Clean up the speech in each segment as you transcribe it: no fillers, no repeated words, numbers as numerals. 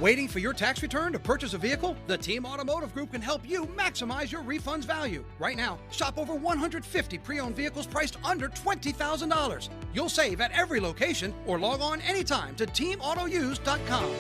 Waiting for your tax return to purchase a vehicle? The Team Automotive Group can help you maximize your refund's value. Right now, shop over 150 pre-owned vehicles priced under $20,000. You'll save at every location or log on anytime to teamautouse.com.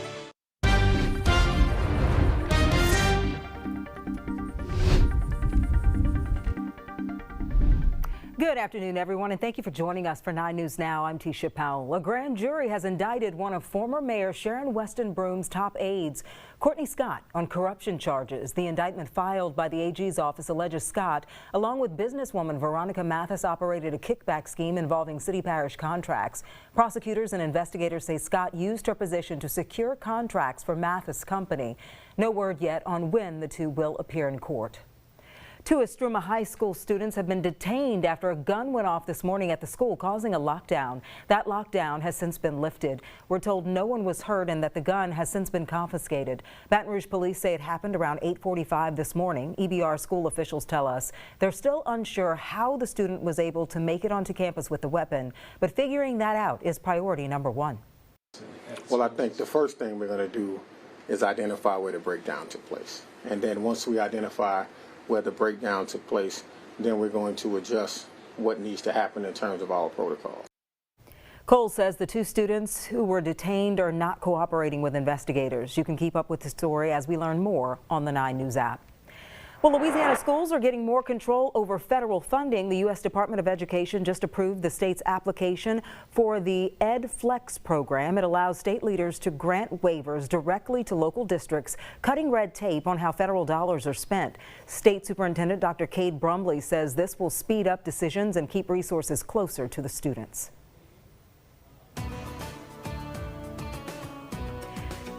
Good afternoon, everyone, and thank you for joining us for 9 News Now. I'm Tisha Powell. A grand jury has indicted one of former Mayor Sharon Weston Broom's top aides, Courtney Scott, on corruption charges. The indictment filed by the AG's office alleges Scott, along with businesswoman Veronica Mathis, operated a kickback scheme involving city-parish contracts. Prosecutors and investigators say Scott used her position to secure contracts for Mathis' company. No word yet on when the two will appear in court. 2 Estruma High School students have been detained after a gun went off this morning at the school, causing a lockdown. That lockdown has since been lifted. We're told no one was hurt and that the gun has since been confiscated. Baton Rouge police say it happened around 8:45 this morning. EBR school officials tell us they're still unsure how the student was able to make it onto campus with the weapon, but figuring that out is priority number 1. Well, I think the first thing we're going to do is identify where the breakdown took place. And then once we identify where the breakdown took place, then we're going to adjust what needs to happen in terms of our protocol. Cole says the 2 students who were detained are not cooperating with investigators. You can keep up with the story as we learn more on the 9 News app. Well, Louisiana schools are getting more control over federal funding. The U.S. Department of Education just approved the state's application for the EdFlex program. It allows state leaders to grant waivers directly to local districts, cutting red tape on how federal dollars are spent. State Superintendent Dr. Cade Brumley says this will speed up decisions and keep resources closer to the students.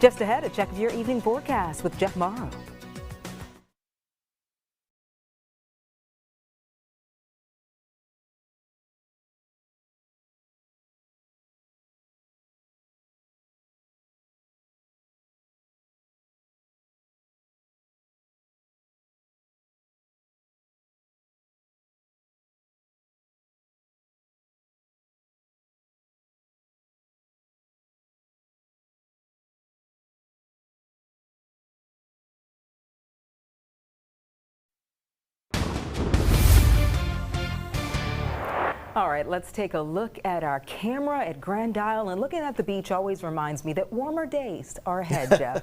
Just ahead, a check of your evening forecast with Jeff Morrow. All right, let's take a look at our camera at Grand Isle, and looking at the beach always reminds me that warmer days are ahead, Jeff.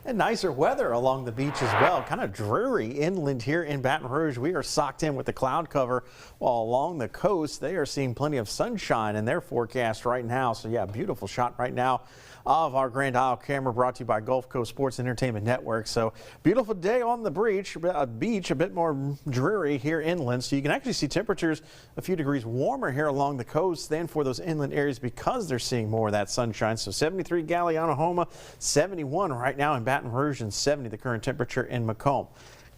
And nicer weather along the beach as well. Kind of dreary inland here in Baton Rouge. We are socked in with the cloud cover, while along the coast they are seeing plenty of sunshine in their forecast right now. So yeah, beautiful shot right now of our Grand Isle camera, brought to you by Gulf Coast Sports Entertainment Network. So beautiful day on the beach, a bit more dreary here inland. So you can actually see temperatures a few degrees warmer here along the coast than for those inland areas because they're seeing more of that sunshine. So 73 Galliano-Homa, 71 right now in Baton Rouge, and 70 the current temperature in Macomb.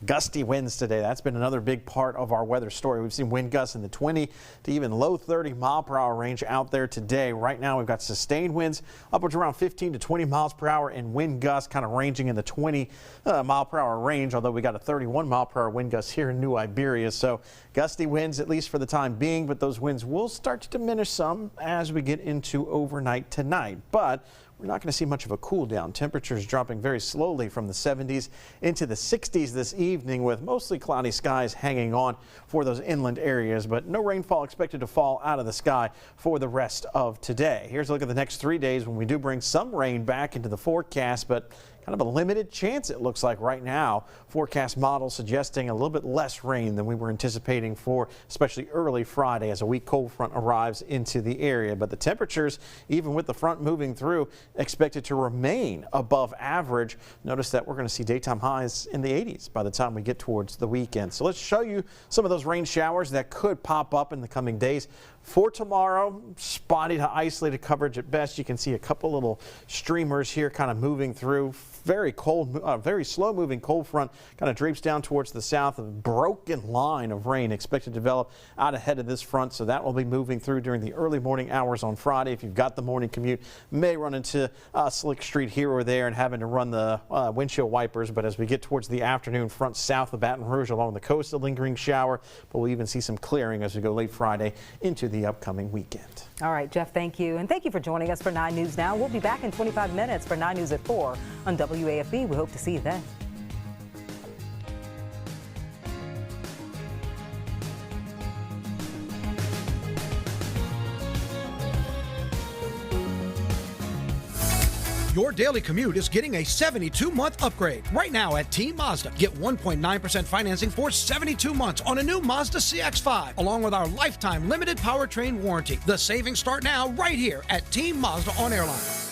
Gusty winds today. That's been another big part of our weather story. We've seen wind gusts in the 20 to even low 30 mile per hour range out there today. Right now we've got sustained winds upwards around 15 to 20 miles per hour, and wind gusts kind of ranging in the 20 mile per hour range, although we got a 31 mile per hour wind gust here in New Iberia. So gusty winds at least for the time being, but those winds will start to diminish some as we get into overnight tonight. But we're not going to see much of a cool down. Temperatures dropping very slowly from the 70s into the 60s this evening, with mostly cloudy skies hanging on for those inland areas, but no rainfall expected to fall out of the sky for the rest of today. Here's a look at the next 3 days when we do bring some rain back into the forecast, but kind of a limited chance it looks like right now. Forecast models suggesting a little bit less rain than we were anticipating for especially early Friday as a weak cold front arrives into the area. But the temperatures, even with the front moving through, expected to remain above average. Notice that we're going to see daytime highs in the 80s by the time we get towards the weekend. So let's show you some of those rain showers that could pop up in the coming days. For tomorrow, spotty to isolated coverage at best. You can see a couple little streamers here kind of moving through. Very cold, very slow moving cold front kind of drapes down towards the south. A broken line of rain expected to develop out ahead of this front, so that will be moving through during the early morning hours on Friday. If you've got the morning commute, may run into slick street here or there and having to run the windshield wipers. But as we get towards the afternoon, front south of Baton Rouge along the coast, a lingering shower, but we'll even see some clearing as we go late Friday into the upcoming weekend. All right, Jeff, thank you. And thank you for joining us for 9 News Now. We'll be back in 25 minutes for 9 News at 4. on WAFB. We hope to see you then. Your daily commute is getting a 72-month upgrade. Right now at Team Mazda, get 1.9% financing for 72 months on a new Mazda CX-5, along with our lifetime limited powertrain warranty. The savings start now right here at Team Mazda on Airline.